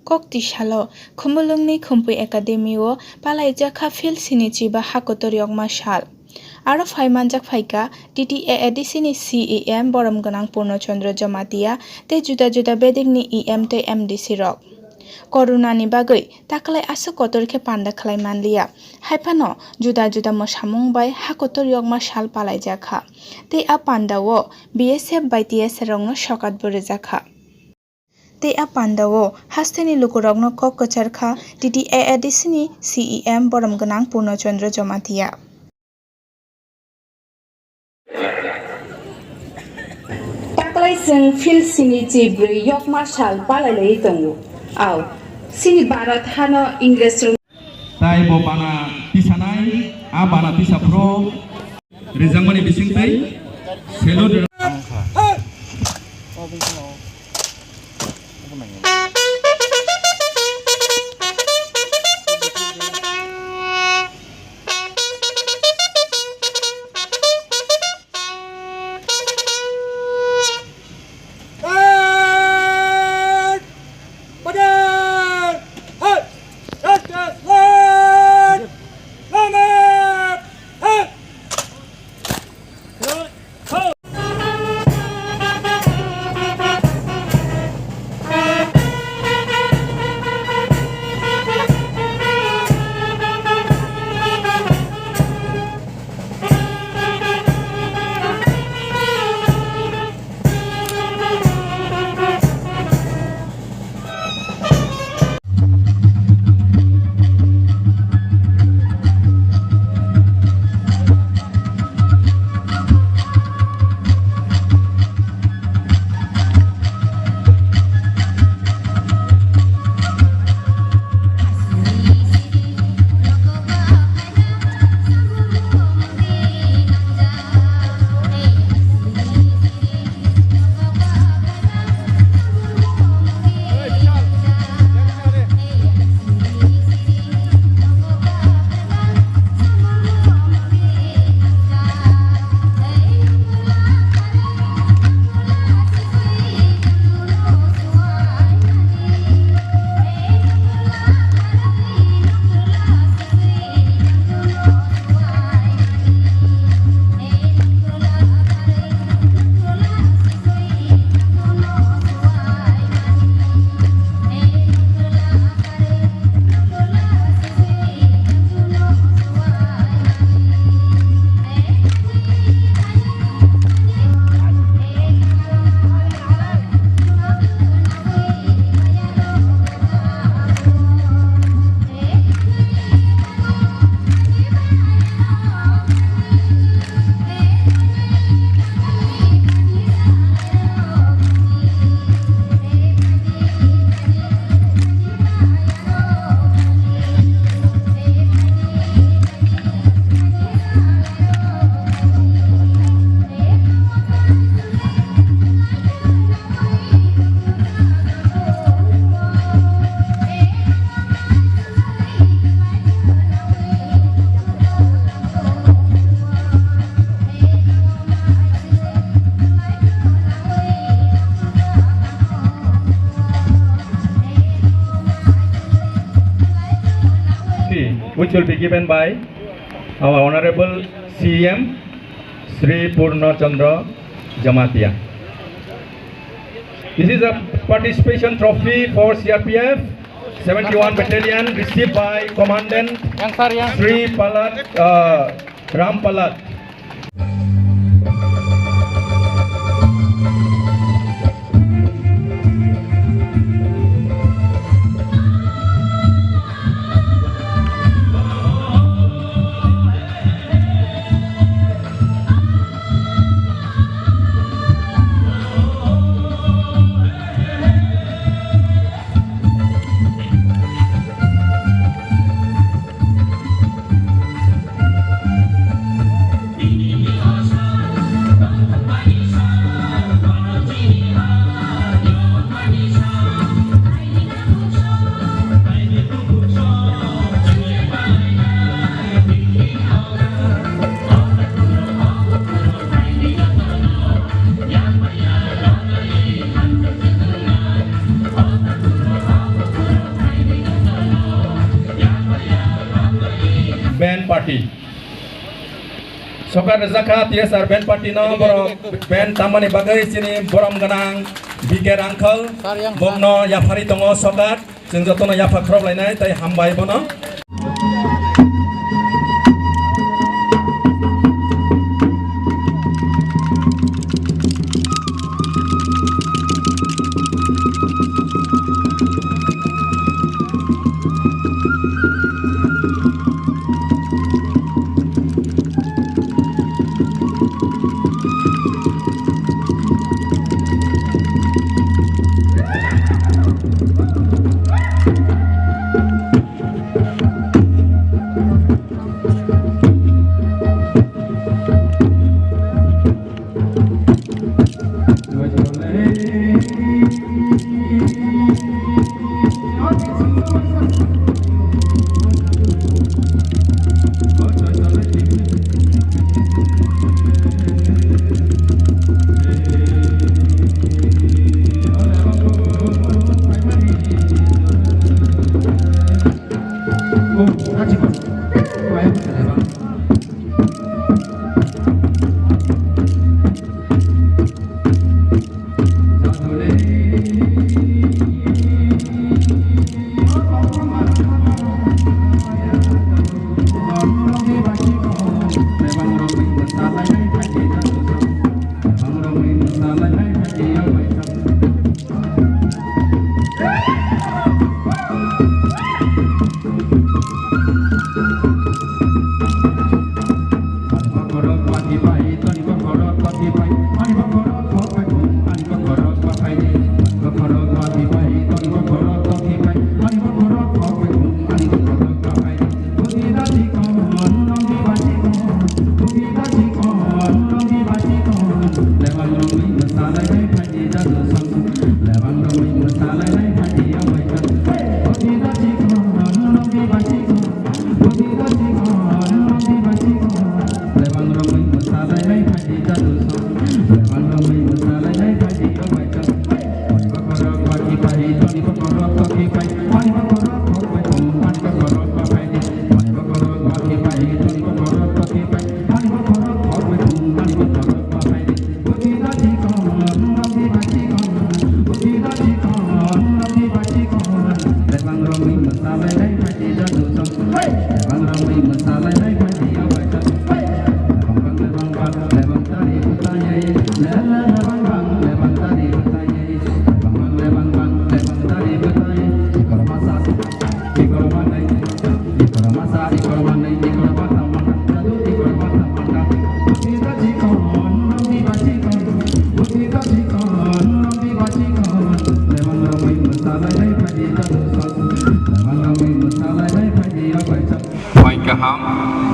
Kokti shalo khumulungni khumpui academy o palaijaka fil sinichi ba hakotoriok mashal. Aro faimanjak phaika TTAADC ni CEM borom ganang Purnochandra Jamatia te juda bedik ni EM te MDC rok. Corona ni bagui taklai asu kotorke panda khlai manlia. Haipano juda mosamung bai hakotoriok mashal palaijaka. Te a panda wo BSF by TS rongno shokat borejaka. Te a pandawo hasteni lukurokno kok kocharkha TTAADC ni CEM borom ganang Purnochandra Jamatia. Taklai sing fil sini cibre yok marshal palalai tongo. Aw sini Barat hano Inggris Tai bo bana pisanai a bana pisa pro rizangmani bisingtai selo which will be given by our Honorable CEM Sri Purnochandra Jamatia. This is a participation trophy for CRPF 71 Battalion received by Commandant Sri Palat Ram Palat. Raki. Sokar Zaka TSR band party no borok band tamani bagai sini borom ganang biker angkel bongno yafari tongo sokar जों जतनो याफा खरबलायनाय ताय हामबाय बनो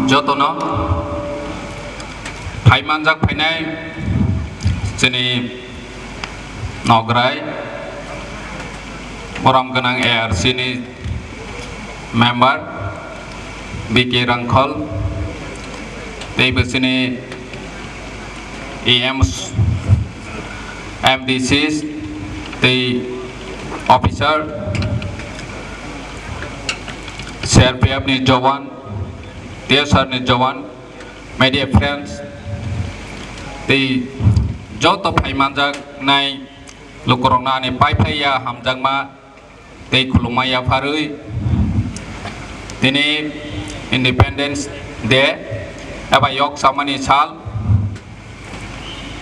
jotono Haimanjak Painai Sini Nograi Boram Ganang Air Sini Member Biki Rangkol Tebe Sini EMs MDCs The Officer CRPF ni Jawan TSR ni Jawan My dear friends The Joto Haimanjak Nai Lukurona ni Pai Paya Hamjangma The Kulumaya Farui Dini Independence Day Aba Yok Samani Sal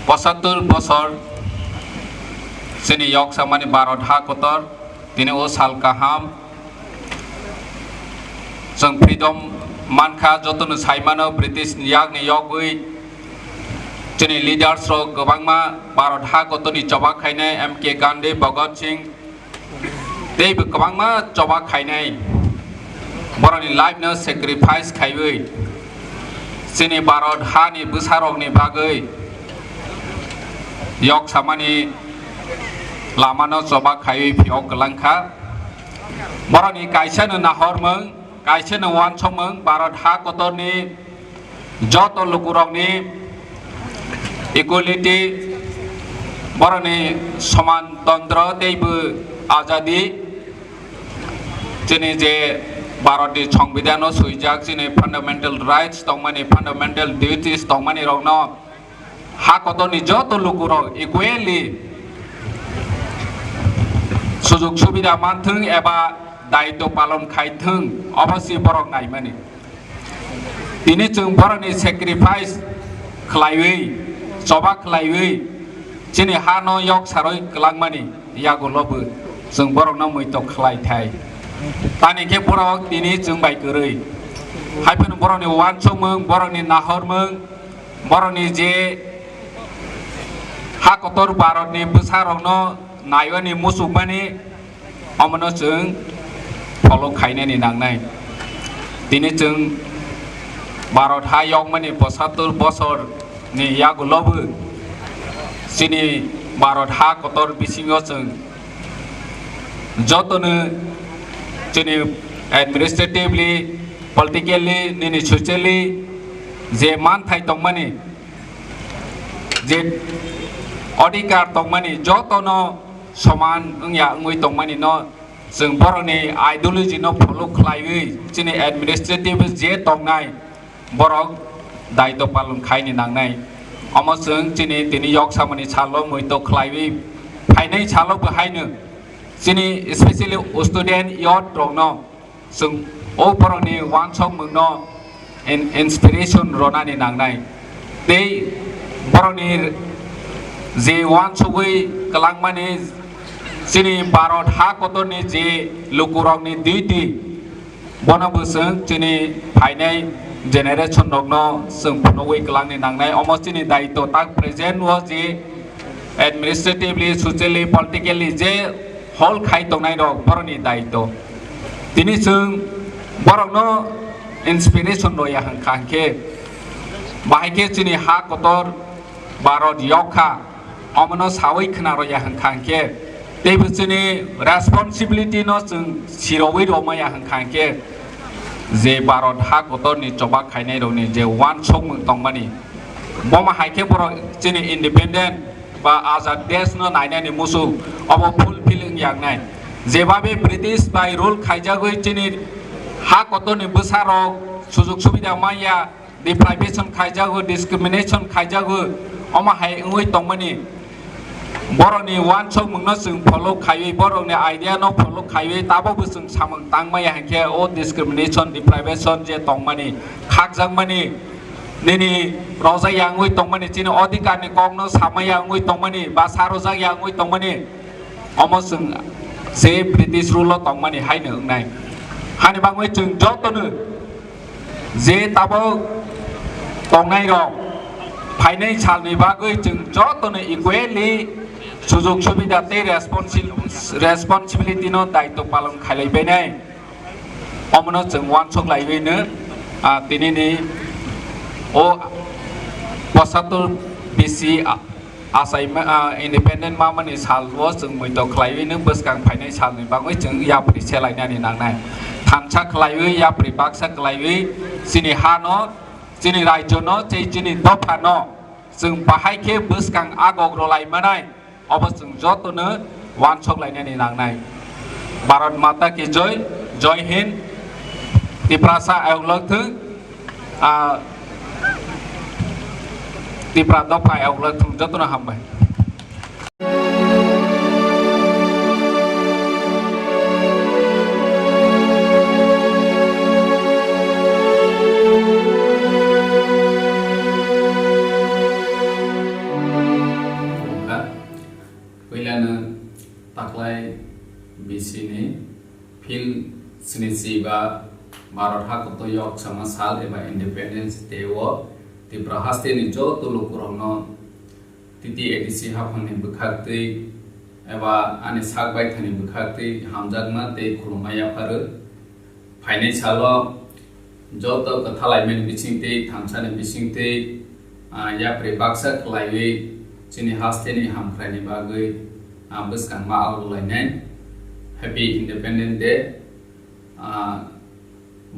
Posatul Posor Sini Yok Samani Barod Hakotor Dini O Sal Kaham Sang Freedom Manka Jotun Saimano British Yak ni Yogui Jini leaders ro Gabangma Barod Hakotoni Jawak Haine MK Gandhi Bhagat Singh Dei Gabangma Jawak Haine Borani life no sacrifice Kaiwi Sini Barod Hani Busarok ni Bagai Yok Samani Lamano Jawak Kaiwi Piok Langka Borani Kaisen Nahormeng Kaisen wan chomeng Barod Hakotoni Joto Lukurong equality Borani Saman Tandra Debu Azadi Jini je Barodi Songbidano Suijak sini fundamental rights tongmani fundamental duties tongmani rogno hak otoni joto lukuro equally sujug subida manthung eba daito palon khaithung obasi borok naimani tini chung boroni sacrifice khlaiwi soba khlaiwi chini hano yok saroi klangmani yago lobu chung borok na muito khlai thai tani ke borok tini chung bai koroi haipun boroni wanchong mung boroni nahor mung boroni je hakotor baroni besarongno naiwani musukmani amono chung follow khainani nangnai tini chung barot hayong mani posatur bosor ni yago lobu sini barot hakotor bisingo chung jotonu chini administratively politically nini socially je man thai tongmani je अधिकार तंगमानी जोतोनो समान अंगया अंगुई तंगमानी नो जों बरनि ideology no follow खालायि चिनि एडमिनिस्ट्रेटिव जे तंगनाय बरक दायित्व पालन खायनि नांनाय अमो जों चिनि तिनि यक सामनि छालो मुइतो खालायि फाइनाय छालो बहायनो चिनि स्पेशली स्टूडेंट यट रंनो जों ओ बरनि वानसक मुंनो इंस्पिरेशन रनानि नांनाय दे बरनि जे वानसुगै कलांगमानि चिनि भारत हा कतरनि जे लुकुरंनि दुइटि बनबोसों चिनि फाइनाय जेनेरेशन रंनो जों फनोगै कलांनि नांनाय अमो चिनि दायित्व ताक प्रेजेंट व जे एडमिनिस्ट्रेटिवली सोशली पॉलिटिकली जे होल खाय तंगनाय रक बरनि दायित्व तिनि जों बरनो इंस्पिरेशन रया हांखांखे बाहायके चिनि हा कतर भारत यखा अमनो सावै खोनारया हांखांखे तेबुचनि रेस्पॉन्सिबिलिटी न जों सिरवै रमाया हांखांखे जे भारत हा कतरनि चबा खायनाय रनि जे वान सम तंगमानि बमा हायखे बर चिनि इंडिपेंडेंट बा आजाद देश न नायनानि मुसु अब फुलफिलिंग यांगनाय जेबाबे ब्रिटिश बाय रूल खायजागै चिनि हा कतरनि बोसारो सुजुग सुबिदा माया डिप्राइवेशन खायजागो डिस्क्रिमिनेशन खायजागो अमा हाय अंगै तंगमानि बरनि वान सम मुंनो जों फॉलो खायि बरनि आइडिया न फॉलो खायि ताबो जों सामं तांगमाया हांखे ओ डिस्क्रिमिनेशन डिप्राइवेशन जे तंगमानि खागजांमानि निनि रजाया अंगै तंगमानि चिनि अधिकारनि कगनो सामाया अंगै तंगमानि बा सारजाया अंगै तंगमानि अमो जों जे ब्रिटिश रूल तंगमानि हायनो अंगनाय हानि बांगै जों जतनो जे ताबो तंगनाय रक फाइनाय सालनि बागै जों जतनो इक्वेलि सुजुग सुबिदा ते रेस्पॉन्सिबिलिटी नो दायित्व पालन खालायबायनाय अमनो जों वानसक लायबैनो दिनैनि ओ 75 बिसि आसाम इंडिपेंडेंट मामानि सालव जों मैतो खालायबैनो बोसगां फाइनाय सालनि बागै जों याप्रि सेलायनानि नांनाय थानसा खालायबै याप्रि बाक्सा खालायबै चिनि हानो चिनि राज्य न चिनि दफा न जों बाहायखे बोसगां आगग्र लायमानाय अब जों जतनो वानसक लायनानि नांनाय भारत माता की जय जय हिंद तिप्रासा आयलथों तिप्रा दफा आयलथों जतनो हामबाय ताकलाय बिसिनि फिल स्निसि बा भारत हाकतो यक समा साल एबा इंडिपेंडेंस डे वो तिप्रा हास्तेनि जो तुलुकुरंनो तिति एडिसि हाफांनि बुखाक्ति एबा आनि सागबायथानि बुखाक्ति हामजागमा ते खुलुमाया फारो फाइनाय सालो जो तो कथालायमेन बिसिंते थामसानि बिसिंते याप्रे बाक्सा खलाययै चिनि हास्तेनि हामख्रायनि बागै बोसगां मा आगलायनाय हैप्पी इंडिपेंडेंस डे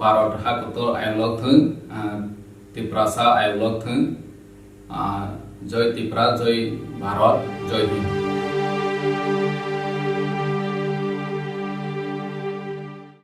भारत हाकतो आयलथों तिप्रासा आयलथों जय तिप्रा जय भारत जय हिंद।